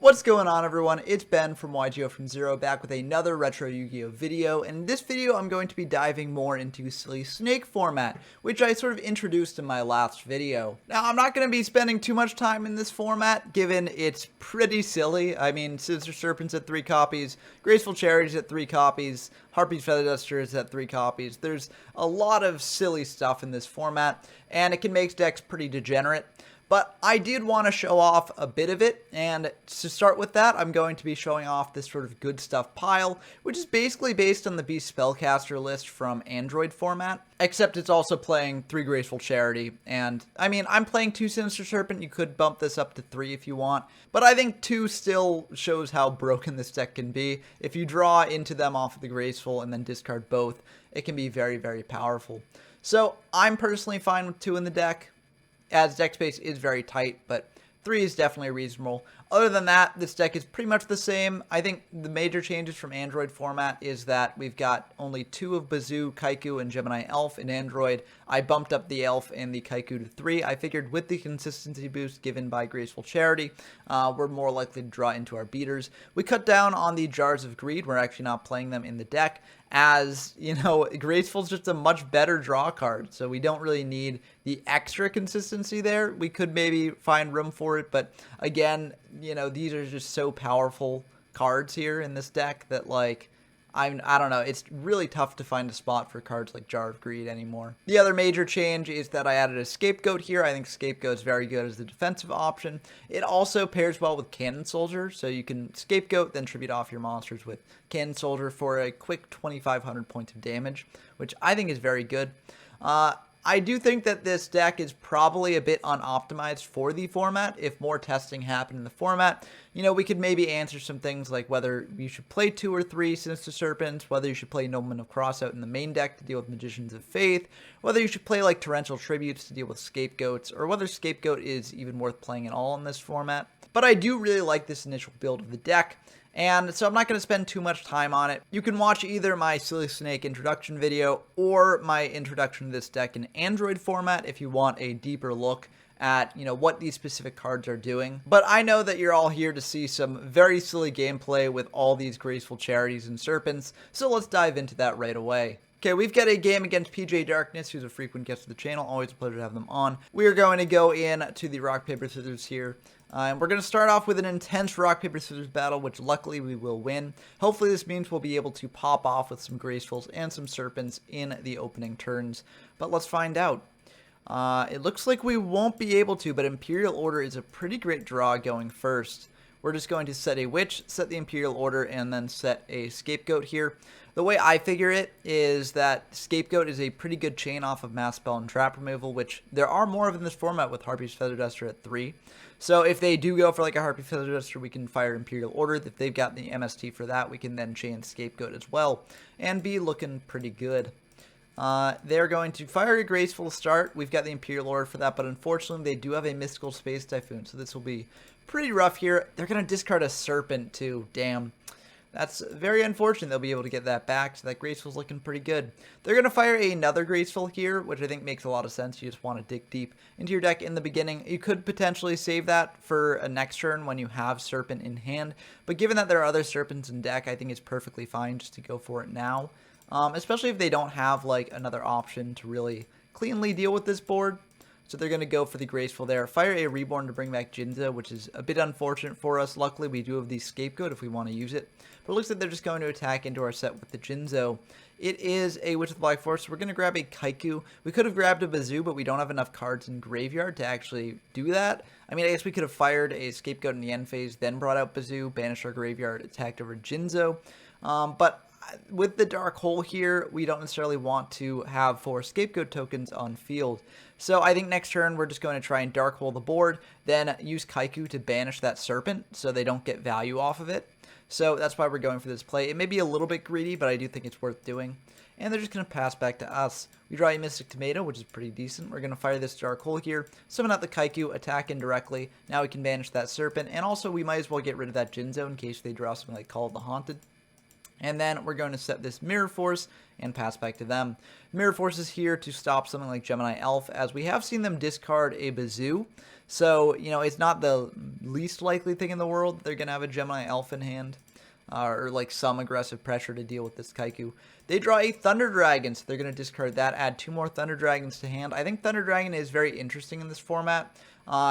What's going on, everyone? It's Ben from YGO from Zero, back with another Retro Yu-Gi-Oh video. And in this video, I'm going to be diving more into Silly Snake format, which I sort of introduced in my last video. Now, I'm not going to be spending too much time in this format, given it's pretty silly. I mean, Sinister Serpents at 3 copies, Graceful Charities at 3 copies, Harpy's Feather Duster is at 3 copies. There's a lot of silly stuff in this format, and it can make decks pretty degenerate. But I did want to show off a bit of it, and to start with that, I'm going to be showing off this sort of good stuff pile, which is basically based on the Beast Spellcaster list from Android format, except it's also playing 3 Graceful Charity, and, I mean, I'm playing 2 Sinister Serpent. You could bump this up to 3 if you want, but I think 2 still shows how broken this deck can be. If you draw into them off of the Graceful and then discard both, it can be very, very powerful. So, I'm personally fine with 2 in the deck, as deck space is very tight, but 3 is definitely reasonable. Other than that, this deck is pretty much the same. I think the major changes from Android format is that we've got only 2 of Bazoo, Kaiku, and Gemini Elf in Android. I bumped up the Elf and the Kaiku to 3. I figured with the consistency boost given by Graceful Charity, we're more likely to draw into our beaters. We cut down on the Jars of Greed. We're actually not playing them in the deck, as, you know, Graceful's just a much better draw card, so we don't really need the extra consistency there. We could maybe find room for it, but again, you know, these are just so powerful cards here in this deck that, like, I don't know, it's really tough to find a spot for cards like Jar of Greed anymore. The other major change is that I added a Scapegoat here. I think Scapegoat is very good as the defensive option. It also pairs well with Cannon Soldier, so you can Scapegoat, then tribute off your monsters with Cannon Soldier for a quick 2,500 points of damage, which I think is very good. I do think that this deck is probably a bit unoptimized for the format. If more testing happened in the format, you know, we could maybe answer some things like whether you should play 2 or 3 Sinister Serpents, whether you should play Nobleman of Crossout in the main deck to deal with Magicians of Faith, whether you should play like Torrential Tributes to deal with Scapegoats, or whether Scapegoat is even worth playing at all in this format. But I do really like this initial build of the deck, and so I'm not going to spend too much time on it. You can watch either my Silly Snake introduction video or my introduction to this deck in Android format if you want a deeper look at, you know, what these specific cards are doing. But I know that you're all here to see some very silly gameplay with all these Graceful Charities and Serpents, so let's dive into that right away. Okay, we've got a game against PJ Darkness, who's a frequent guest of the channel. Always a pleasure to have them on. We are going to go in to the Rock, Paper, Scissors here. And we're going to start off with an intense Rock, Paper, Scissors battle, which luckily we will win. Hopefully this means we'll be able to pop off with some Gracefuls and some Serpents in the opening turns. But let's find out. It looks like we won't be able to, but Imperial Order is a pretty great draw going first. We're just going to set a Witch, set the Imperial Order, and then set a Scapegoat here. The way I figure it is that Scapegoat is a pretty good chain off of Mass Spell and Trap Removal, which there are more of in this format with Harpy's Feather Duster at 3. So if they do go for like a Harpy Feather Duster, we can fire Imperial Order. If they've got the MST for that, we can then chain Scapegoat as well and be looking pretty good. They're going to fire a Graceful to start. We've got the Imperial Order for that, but unfortunately they do have a Mystical Space Typhoon, so this will be pretty rough here. They're going to discard a Serpent too. Damn. That's very unfortunate. They'll be able to get that back, so that Graceful's looking pretty good. They're going to fire another Graceful here, which I think makes a lot of sense. You just want to dig deep into your deck in the beginning. You could potentially save that for a next turn when you have Serpent in hand, but given that there are other Serpents in deck, I think it's perfectly fine just to go for it now. Especially if they don't have like another option to really cleanly deal with this board. So they're going to go for the Graceful there. Fire a Reborn to bring back Jinzo, which is a bit unfortunate for us. Luckily, we do have the Scapegoat if we want to use it. But it looks like they're just going to attack into our set with the Jinzo. It is a Witch of the Black Forest, so we're going to grab a Kaiku. We could have grabbed a Bazoo, but we don't have enough cards in Graveyard to actually do that. I mean, I guess we could have fired a Scapegoat in the end phase, then brought out Bazoo, banished our Graveyard, attacked over Jinzo. But with the Dark Hole here, we don't necessarily want to have 4 Scapegoat tokens on field. So I think next turn we're just going to try and Dark Hole the board, then use Kaiku to banish that Serpent so they don't get value off of it. So that's why we're going for this play. It may be a little bit greedy, but I do think it's worth doing. And they're just going to pass back to us. We draw a Mystic Tomato, which is pretty decent. We're going to fire this Dark Hole here, summon out the Kaiku, attack indirectly. Now we can banish that Serpent, and also we might as well get rid of that Jinzo in case they draw something like Call of the Haunted. And then we're going to set this Mirror Force and pass back to them. Mirror Force is here to stop something like Gemini Elf, as we have seen them discard a Bazoo. So, you know, it's not the least likely thing in the world they're going to have a Gemini Elf in hand. Or like some aggressive pressure to deal with this Kaiku. They draw a Thunder Dragon, so they're going to discard that, add 2 more Thunder Dragons to hand. I think Thunder Dragon is very interesting in this format.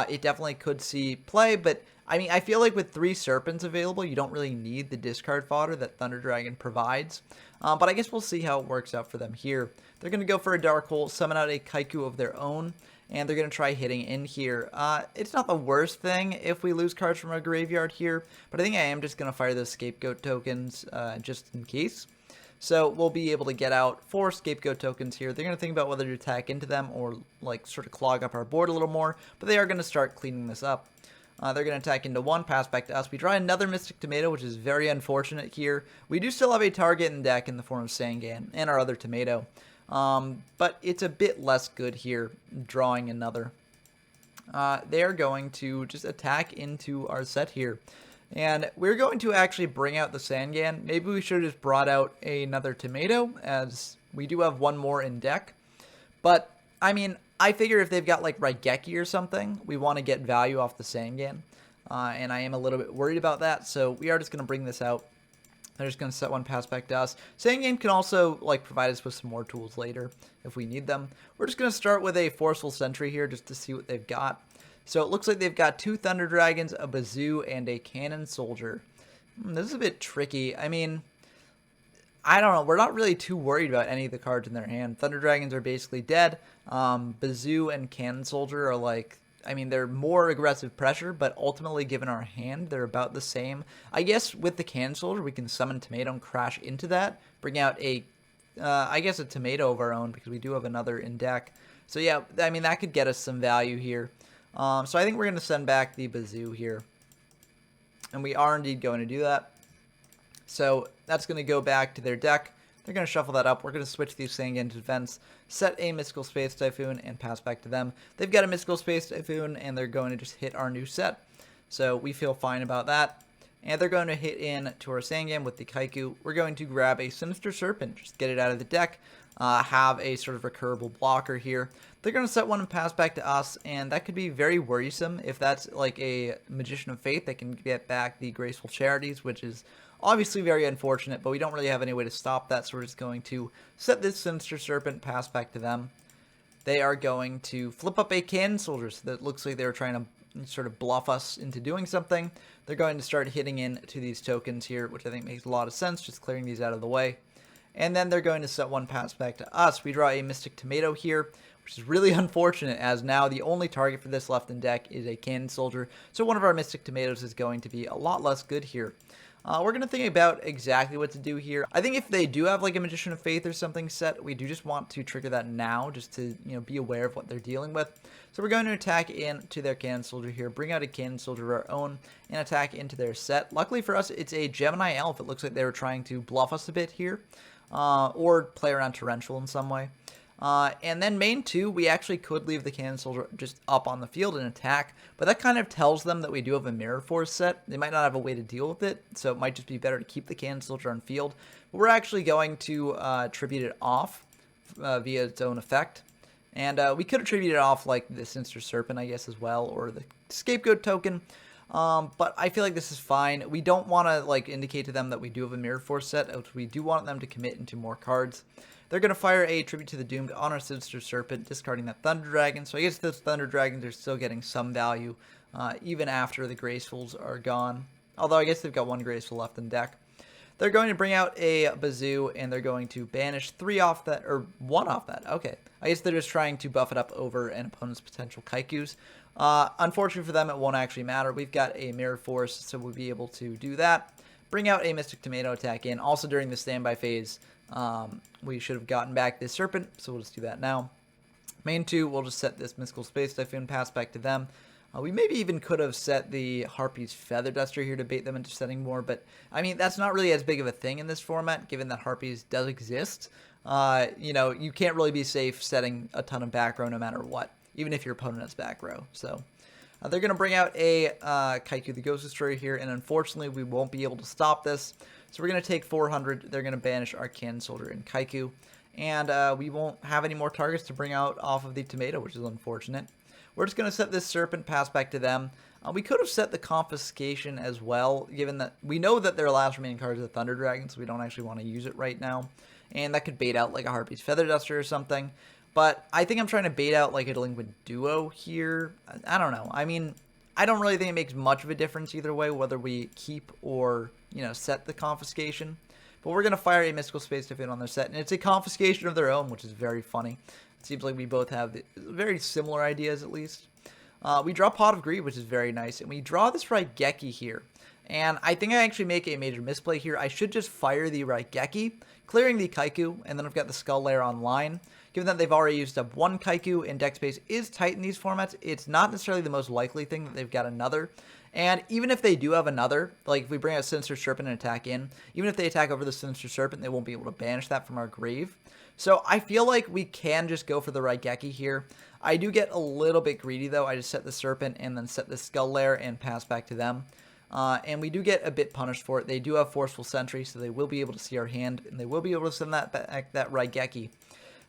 It definitely could see play, but I mean, I feel like with 3 Serpents available, you don't really need the discard fodder that Thunder Dragon provides. But I guess we'll see how it works out for them here. They're going to go for a Dark Hole, summon out a Kaiku of their own, and they're going to try hitting in here. It's not the worst thing if we lose cards from our graveyard here, but I think I am just going to fire those Scapegoat tokens just in case. So we'll be able to get out 4 Scapegoat tokens here. They're going to think about whether to attack into them or like sort of clog up our board a little more, but they are going to start cleaning this up. They're going to attack into 1, pass back to us. We draw another Mystic Tomato, which is very unfortunate here. We do still have a target in deck in the form of Sangan and our other Tomato. But it's a bit less good here, drawing another. They're going to just attack into our set here. And we're going to actually bring out the Sangan. Maybe we should have just brought out another Tomato, as we do have 1 more in deck. But, I mean, I figure if they've got like Raigeki or something, we want to get value off the Sangan. And I am a little bit worried about that, so we are just going to bring this out. They're just going to set 1 pass back to us. Sangan can also like provide us with some more tools later if we need them. We're just going to start with a Forceful Sentry here just to see what they've got. So it looks like they've got 2 Thunder Dragons, a Bazoo, and a Cannon Soldier. This is a bit tricky. I mean, I don't know. We're not really too worried about any of the cards in their hand. Thunder Dragons are basically dead. Bazoo and Cannon Soldier are like, I mean, they're more aggressive pressure, but ultimately, given our hand, they're about the same. I guess with the Cannon Soldier, we can summon Tomato and crash into that. Bring out a, I guess a Tomato of our own, because we do have another in deck. So yeah, I mean, that could get us some value here. So I think we're going to send back the Bazoo here. And we are indeed going to do that. So that's going to go back to their deck. They're going to shuffle that up. We're going to switch these things into defense, set a Mystical Space Typhoon, and pass back to them. They've got a Mystical Space Typhoon, and they're going to just hit our new set. So we feel fine about that. And they're going to hit in to our Sangan with the Kaiku. We're going to grab a Sinister Serpent, just get it out of the deck, have a sort of recurable blocker here. They're going to set 1 and pass back to us, and that could be very worrisome if that's like a Magician of Faith that can get back the Graceful Charities, which is obviously very unfortunate, but we don't really have any way to stop that, so we're just going to set this Sinister Serpent, pass back to them. They are going to flip up a Cannon Soldier, so that looks like they were trying to sort of bluff us into doing something. They're going to start hitting into these tokens here, which I think makes a lot of sense, just clearing these out of the way. And then they're going to set 1 pass back to us. We draw a Mystic Tomato here, which is really unfortunate, as now the only target for this left in deck is a Cannon Soldier, so one of our Mystic Tomatoes is going to be a lot less good here. We're going to think about exactly what to do here. I think if they do have like a Magician of Faith or something set, we do just want to trigger that now, just to, you know, be aware of what they're dealing with. So we're going to attack into their Cannon Soldier here, bring out a Cannon Soldier of our own, and attack into their set. Luckily for us, it's a Gemini Elf. It looks like they were trying to bluff us a bit here, or play around Torrential in some way. And then main 2, we actually could leave the Cannon Soldier just up on the field and attack, but that kind of tells them that we do have a Mirror Force set. They might not have a way to deal with it, so it might just be better to keep the Cannon Soldier on field. But we're actually going to tribute it off via its own effect. And we could attribute it off like the Sinister Serpent, I guess, as well, or the Scapegoat token. But I feel like this is fine. We don't want to like indicate to them that we do have a Mirror Force set, which we do want them to commit into more cards. They're going to fire a Tribute to the Doomed on our Sinister Serpent, discarding that Thunder Dragon. So I guess those Thunder Dragons are still getting some value, even after the Gracefuls are gone. Although I guess they've got 1 Graceful left in deck. They're going to bring out a Bazoo, and they're going to banish 3 off that, or 1 off that. Okay. I guess they're just trying to buff it up over an opponent's potential Kaikus. Unfortunately for them, it won't actually matter. We've got a Mirror Force, so we'll be able to do that. Bring out a Mystic Tomato attack in. Also during the standby phase, we should have gotten back this Serpent, so we'll just do that now. Main 2, we'll just set this Mystical Space Typhoon, pass back to them. We maybe even could have set the Harpy's Feather Duster here to bait them into setting more, but I mean, that's not really as big of a thing in this format, given that Harpies does exist. You know, you can't really be safe setting a ton of back row no matter what, even if your opponent has back row. So they're going to bring out a Kaiku the Ghost Destroyer here, and unfortunately we won't be able to stop this. So we're going to take 400, they're going to banish our Cannon Soldier and Kaiku, and we won't have any more targets to bring out off of the Tomato, which is unfortunate. We're just going to set this Serpent, pass back to them. We could have set the Confiscation as well, given that we know that their last remaining card is a Thunder Dragon, so we don't actually want to use it right now. And that could bait out like a Harpy's Feather Duster or something. But I think I'm trying to bait out like a Delinquent Duo here. I don't know. I mean, I don't really think it makes much of a difference either way, whether we keep or, you know, set the Confiscation. But we're going to fire a Mystical Space Typhoon on their set, and it's a Confiscation of their own, which is very funny. It seems like we both have very similar ideas, at least. We draw Pot of Greed, which is very nice, and we draw this Raigeki here. And I think I actually make a major misplay here. I should just fire the Raigeki, clearing the Kaiku, and then I've got the Skull Lair online. Given that they've already used up one Kaiku and deck space is tight in these formats, it's not necessarily the most likely thing that they've got another. And even if they do have another, like if we bring out Sinister Serpent and attack in, even if they attack over the Sinister Serpent, they won't be able to banish that from our grave. So I feel like we can just go for the Raigeki here. I do get a little bit greedy though. I just set the Serpent and then set the Skull Lair and pass back to them. And we do get a bit punished for it. They do have Forceful Sentry, so they will be able to see our hand, and they will be able to send that back, that Raigeki.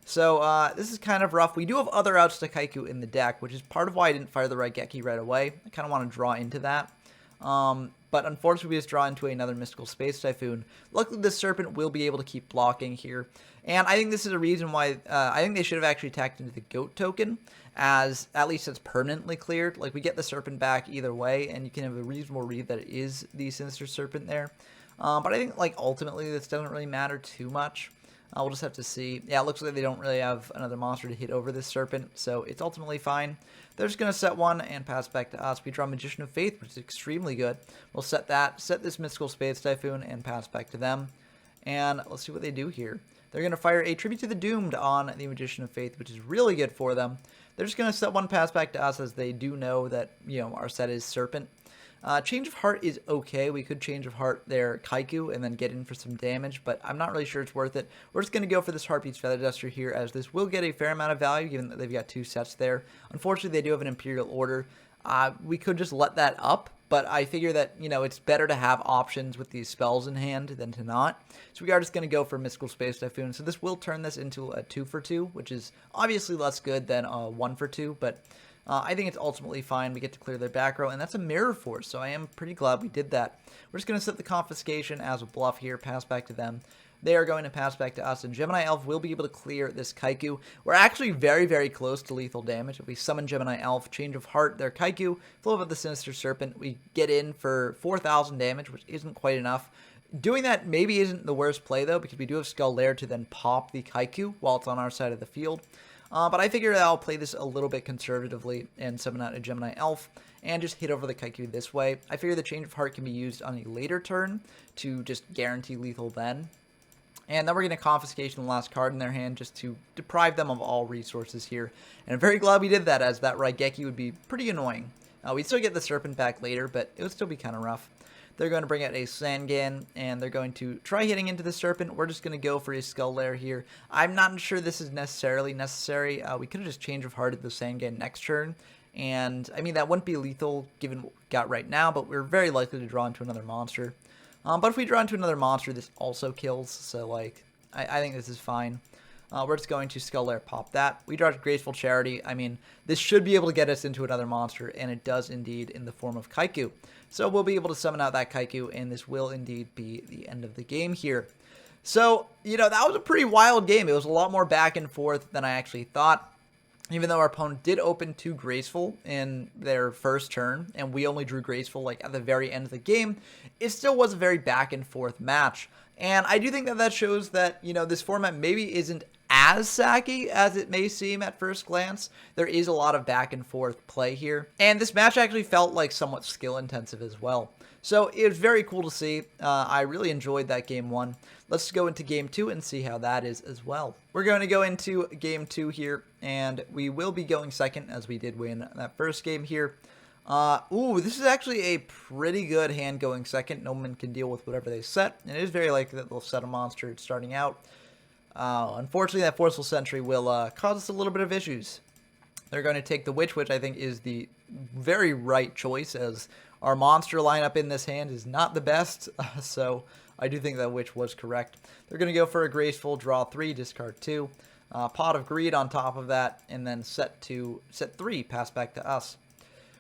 So this is kind of rough. We do have other outs to Kaiku in the deck, which is part of why I didn't fire the Raigeki right away. I kind of want to draw into that. But unfortunately, we just draw into another Mystical Space Typhoon. Luckily, the Serpent will be able to keep blocking here. And I think this is a reason why I think they should have actually attacked into the Goat token, as at least it's permanently cleared. Like, we get the Serpent back either way, and you can have a reasonable read that it is the Sinister Serpent there. But I think, like, ultimately, this doesn't really matter too much. We'll just have to see. Yeah, it looks like they don't really have another monster to hit over this Serpent, so it's ultimately fine. They're just going to set one and pass back to us. We draw Magician of Faith, which is extremely good. We'll set that, set this Mystical Space Typhoon, and pass back to them. And let's see what they do here. They're going to fire a Tribute to the Doomed on the Magician of Faith, which is really good for them. They're just going to set one, pass back to us, as they do know that, you know, our set is Serpent. Change of Heart is okay. We could Change of Heart their Kaiku and then get in for some damage, but I'm not really sure it's worth it. We're just going to go for this Harpy's Feather Duster here, as this will get a fair amount of value, given that they've got two sets there. Unfortunately, they do have an Imperial Order. We could just let that up, but I figure that, you know, it's better to have options with these spells in hand than to not. So we are just going to go for Mystical Space Typhoon. So this will turn this into a 2-for-2, which is obviously less good than a 1-for-2, but I think it's ultimately fine. We get to clear their back row, and that's a Mirror Force, so I am pretty glad we did that. We're just going to set the Confiscation as a bluff here, pass back to them. They are going to pass back to us, and Gemini Elf will be able to clear this Kaiku. We're actually very, very close to lethal damage. If we summon Gemini Elf, Change of Heart, their Kaiku, flow of the Sinister Serpent, we get in for 4,000 damage, which isn't quite enough. Doing that maybe isn't the worst play, though, because we do have Skull Lair to then pop the Kaiku while it's on our side of the field. But I figure that I'll play this a little bit conservatively and summon out a Gemini Elf and just hit over the Kaiku this way. I figure the Change of Heart can be used on a later turn to just guarantee lethal then. And then we're going to Confiscation the last card in their hand just to deprive them of all resources here. And I'm very glad we did that, as that Raigeki would be pretty annoying. We'd still get the Serpent back later, but it would still be kind of rough. They're going to bring out a Sangan, and they're going to try hitting into the Serpent. We're just going to go for a Skull Lair here. I'm not sure this is necessarily necessary. We could have just Change of Hearted the Sangan next turn. And, I mean, that wouldn't be lethal given what we've got right now, but we're very likely to draw into another monster. But if we draw into another monster, this also kills. So, like, I think this is fine. We're just going to Skull Lair, pop that. We draw Graceful Charity. I mean, this should be able to get us into another monster, and it does indeed in the form of Kaiku. So we'll be able to summon out that Kaiku, and this will indeed be the end of the game here. So, you know, that was a pretty wild game. It was a lot more back and forth than I actually thought. Even though our opponent did open 2 Graceful in their first turn, and we only drew Graceful like at the very end of the game, it still was a very back and forth match. And I do think that that shows that, you know, this format maybe isn't as sacky as it may seem at first glance. There is a lot of back and forth play here. And this match actually felt like somewhat skill intensive as well. So it was very cool to see. I really enjoyed that game 1. Let's go into game 2 and see how that is as well. We're going to go into game 2 here, and we will be going second as we did win that first game here. This is actually a pretty good hand going second. No one can deal with whatever they set, and it is very likely that they'll set a monster starting out. Unfortunately, that Forceful Sentry will cause us a little bit of issues. They're going to take the Witch, which I think is the very right choice, as our monster lineup in this hand is not the best, so I do think that Witch was correct. They're going to go for a Graceful, draw 3, discard 2. Pot of Greed on top of that, and then set 3, pass back to us.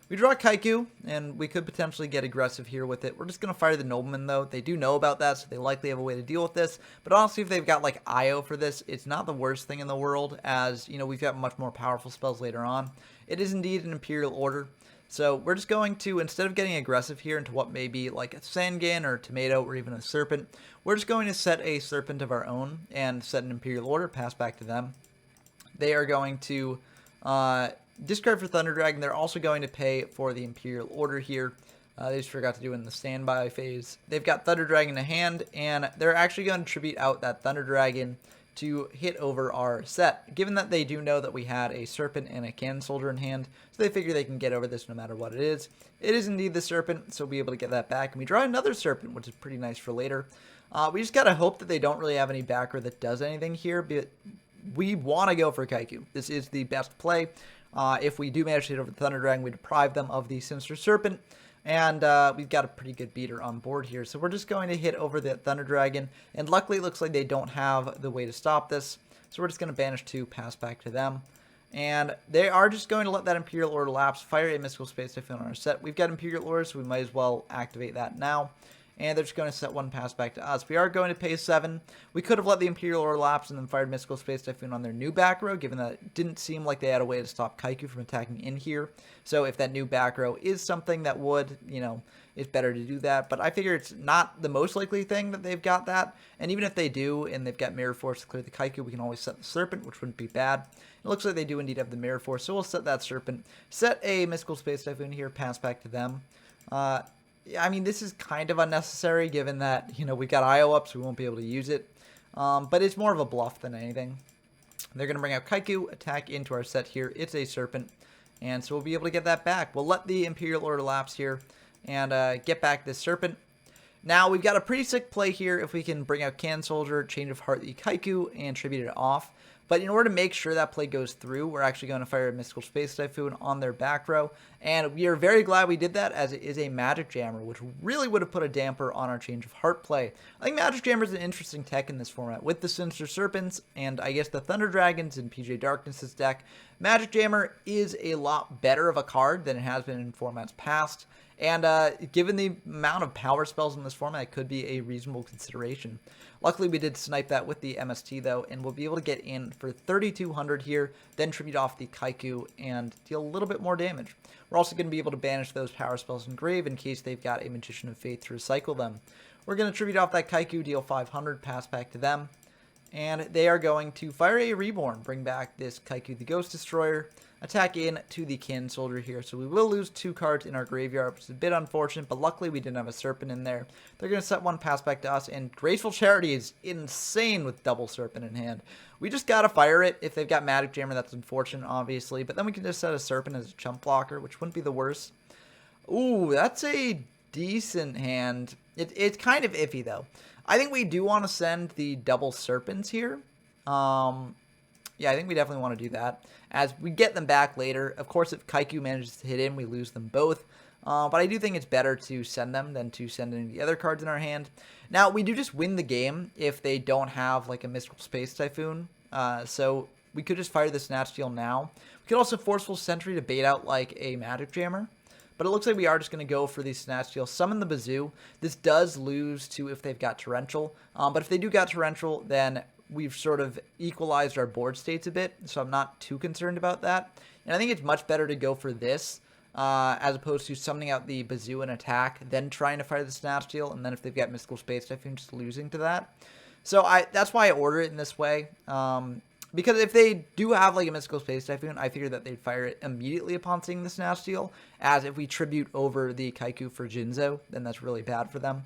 We draw Kaiku, and we could potentially get aggressive here with it. We're just going to fire the Nobleman, though. They do know about that, so they likely have a way to deal with this. But honestly, if they've got, like, IO for this, it's not the worst thing in the world, as, you know, we've got much more powerful spells later on. It is indeed an Imperial Order. So we're just going to, instead of getting aggressive here into what may be like a Sangan or a Tomato or even a Serpent, we're just going to set a Serpent of our own and set an Imperial Order, pass back to them. They are going to discard for Thunder Dragon. They're also going to pay for the Imperial Order here. They just forgot to do it in the standby phase. They've got Thunder Dragon in hand, and they're actually going to tribute out that Thunder Dragon to hit over our set, given that they do know that we had a Serpent and a Cannon Soldier in hand, so they figure they can get over this no matter what it is. It is indeed the Serpent, so we'll be able to get that back, and we draw another Serpent, which is pretty nice for later. We just gotta hope that they don't really have any backer that does anything here, but we want to go for Kaiku. This is the best play. If we do manage to hit over the Thunder Dragon, we deprive them of the Sinister Serpent, and we've got a pretty good beater on board here. So we're just going to hit over the Thunder Dragon, and luckily it looks like they don't have the way to stop this. So we're just going to banish 2, pass back to them. And they are just going to let that Imperial Order lapse, fire a Mystical Space Typhoon on our set. We've got Imperial Order, so we might as well activate that now. And they're just going to set 1 pass back to us. We are going to pay 7. We could have let the Imperial Order lapse and then fired Mystical Space Typhoon on their new back row, given that it didn't seem like they had a way to stop Kaiku from attacking in here. So if that new back row is something that would, you know, it's better to do that. But I figure it's not the most likely thing that they've got that. And even if they do, and they've got Mirror Force to clear the Kaiku, we can always set the Serpent, which wouldn't be bad. It looks like they do indeed have the Mirror Force, so we'll set that Serpent. Set a Mystical Space Typhoon here, pass back to them. I mean, this is kind of unnecessary given that, you know, we've got IO up, so we won't be able to use it. But it's more of a bluff than anything. They're going to bring out Kaiku, attack into our set here. It's a Serpent, and so we'll be able to get that back. We'll let the Imperial Order lapse here and get back this Serpent. Now, we've got a pretty sick play here if we can bring out Cannon Soldier, Change of Heart the Kaiku, and tribute it off. But in order to make sure that play goes through, we're actually going to fire a Mystical Space Typhoon on their back row. And we are very glad we did that, as it is a Magic Jammer, which really would have put a damper on our Change of Heart play. I think Magic Jammer is an interesting tech in this format. With the Sinister Serpents and I guess the Thunder Dragons in PJ Darkness's deck, Magic Jammer is a lot better of a card than it has been in formats past. And given the amount of power spells in this format, it could be a reasonable consideration. Luckily, we did snipe that with the MST, though, and we'll be able to get in for 3,200 here, then tribute off the Kaiku and deal a little bit more damage. We're also going to be able to banish those power spells in Grave in case they've got a Magician of Faith to recycle them. We're going to tribute off that Kaiku, deal 500, pass back to them. And they are going to fire a Reborn, bring back this Kaiku the Ghost Destroyer, attack in to the Cannon Soldier here. So we will lose 2 cards in our graveyard, which is a bit unfortunate, but luckily we didn't have a Serpent in there. They're going to set 1 pass back to us, and Graceful Charity is insane with double Serpent in hand. We just got to fire it. If they've got Magic Jammer, that's unfortunate, obviously, but then we can just set a Serpent as a chump blocker, which wouldn't be the worst. Ooh, that's a decent hand. It's kind of iffy, though. I think we do want to send the double Serpents here. Yeah, I think we definitely want to do that, as we get them back later. Of course, if Kaiku manages to hit in, we lose them both. But I do think it's better to send them than to send any of the other cards in our hand. Now, we do just win the game if they don't have, like, a Mystical Space Typhoon. So we could just fire the Snatch Steal now. We could also Forceful Sentry to bait out, like, a Magic Jammer. But it looks like we are just going to go for the Snatch Steal. Summon the Bazoo. This does lose to if they've got Torrential. But if they do got Torrential, then we've sort of equalized our board states a bit, so I'm not too concerned about that. And I think it's much better to go for this, as opposed to summoning out the Bazoo and attack, then trying to fire the Snatch Steal, and then if they've got Mystical Space Typhoon, just losing to that. So that's why I order it in this way. Because if they do have like a Mystical Space Typhoon, I figure that they'd fire it immediately upon seeing the Snatch Steal, as if we tribute over the Kaiku for Jinzo, then that's really bad for them.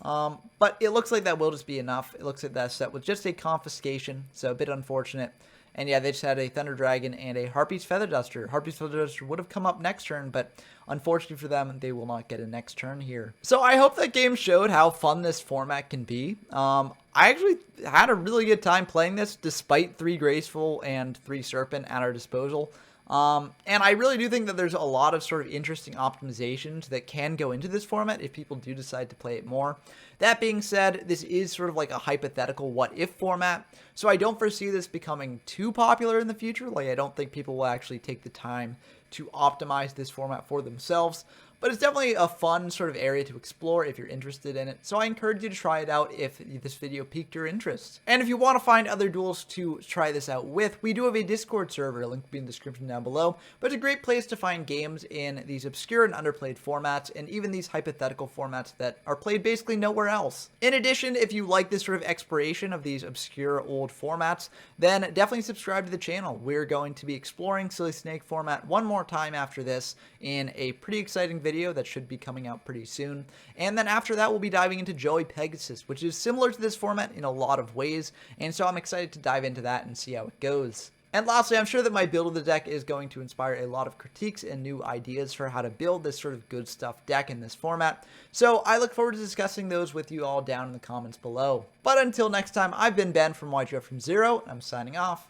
But it looks like that will just be enough. It looks like that set with just a Confiscation, so a bit unfortunate. And yeah, they just had a Thunder Dragon and a Harpy's Feather Duster. Harpy's Feather Duster would have come up next turn, but unfortunately for them, they will not get a next turn here. So I hope that game showed how fun this format can be. I actually had a really good time playing this, despite 3 Graceful and 3 Serpent at our disposal. And I really do think that there's a lot of sort of interesting optimizations that can go into this format if people do decide to play it more. That being said, this is sort of like a hypothetical what-if format, so I don't foresee this becoming too popular in the future. Like, I don't think people will actually take the time to optimize this format for themselves. But it's definitely a fun sort of area to explore if you're interested in it, so I encourage you to try it out if this video piqued your interest. And if you want to find other duels to try this out with, we do have a Discord server, link will be in the description down below, but it's a great place to find games in these obscure and underplayed formats, and even these hypothetical formats that are played basically nowhere else. In addition, if you like this sort of exploration of these obscure old formats, then definitely subscribe to the channel. We're going to be exploring Silly Snake format one more time after this in a pretty exciting video that should be coming out pretty soon. And then after that, we'll be diving into Joey-Pegasus, which is similar to this format in a lot of ways, and so I'm excited to dive into that and see how it goes. And lastly, I'm sure that my build of the deck is going to inspire a lot of critiques and new ideas for how to build this sort of good stuff deck in this format, so I look forward to discussing those with you all down in the comments below. But until next time, I've been Ben from YGO from Zero, and I'm signing off.